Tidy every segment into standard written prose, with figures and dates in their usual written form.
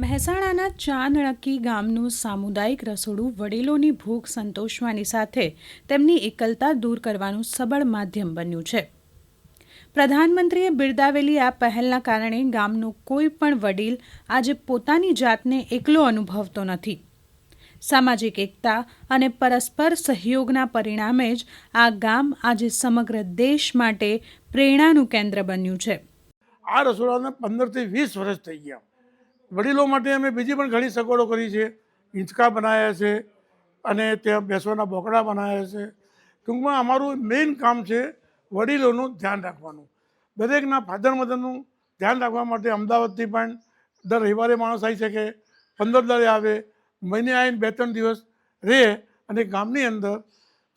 મહેસાણાના ચાંદણકી ગામનું સામુદાયિક રસોડું વડીલોની ભૂખ સંતોષવાની સાથે તેમની એકલતા દૂર કરવાનું સબળ માધ્યમ બન્યું છે. પ્રધાનમંત્રીએ બિરદાવેલી આ પહેલના કારણે ગામનો કોઈ પણ વડીલ આજે પોતાની જાતને એકલો અનુભવતો નથી. સામાજિક એકતા અને પરસ્પર સહયોગના પરિણામે જ આ ગામ આજે સમગ્ર દેશ માટે પ્રેરણાનું કેન્દ્ર બન્યું છે. આ રસોડાને 15 થી 20 વર્ષ થઈ ગયા. વડીલો માટે અમે બીજી પણ ઘણી સગવડો કરી છે. હિંચકા બનાવ્યા છે અને ત્યાં બેસવાના બોકડા બનાવ્યા છે. ટૂંકમાં અમારું મેઇન કામ છે વડીલોનું ધ્યાન રાખવાનું. દરેકના ફાધર મધરનું ધ્યાન રાખવા માટે અમદાવાદથી પણ દર રવિવારે માણસ આવી શકે, 15 દાડે આવે, મહિને આવીને 2-3 દિવસ રહે અને ગામની અંદર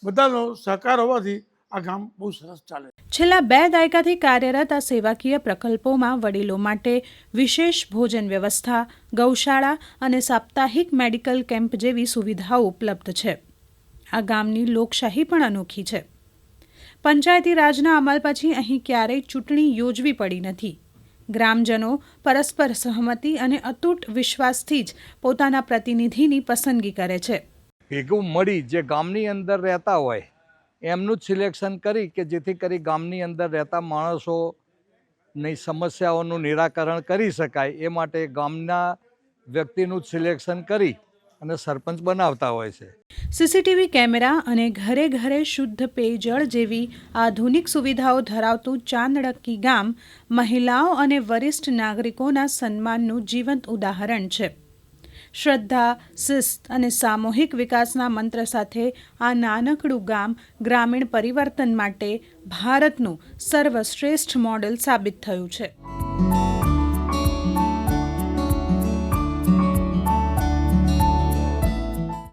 બધાનો સહકાર હોવાથી આ ગામ બહુ સરસ ચાલે. છેલ્લા 2 દાયકાથી કાર્યરત આ સેવાકીય પ્રકલ્પોમાં વડીલો માટે વિશેષ ભોજન વ્યવસ્થા, ગૌશાળા અને સાપ્તાહિક મેડિકલ કેમ્પ જેવી સુવિધાઓ ઉપલબ્ધ છે. આ ગામની લોકશાહી પણ અનોખી છે. પંચાયતી રાજના અમલ પછી અહીં ક્યારેય ચૂંટણી યોજવી પડી નથી. ગ્રામજનો પરસ્પર સહમતિ અને અતૂટ વિશ્વાસથી જ પોતાના પ્રતિનિધિની પસંદગી કરે છે. ભેગું મળી જે ગામની અંદર રહેતા હોય એમનું જ સિલેક્શન કરી કે જેથી કરી ગામની અંદર રહેતા માણસોની સમસ્યાઓનું નિરાકરણ કરી શકાય એ માટે ગામના વ્યક્તિનું જ સિલેક્શન કરી અને સરપંચ બનાવતા હોય છે. સીસીટીવી કેમેરા અને ઘરે ઘરે શુદ્ધ પેયજળ જેવી આધુનિક સુવિધાઓ ધરાવતું ચાંદણકી ગામ મહિલાઓ અને વરિષ્ઠ નાગરિકોના સન્માનનું જીવંત ઉદાહરણ છે. શ્રદ્ધા, શિસ્ત અને સામૂહિક વિકાસના મંત્ર સાથે આ નાનકડું ગામ ગ્રામીણ પરિવર્તન માટે ભારતનું સર્વશ્રેષ્ઠ મોડેલ સાબિત થયું છે.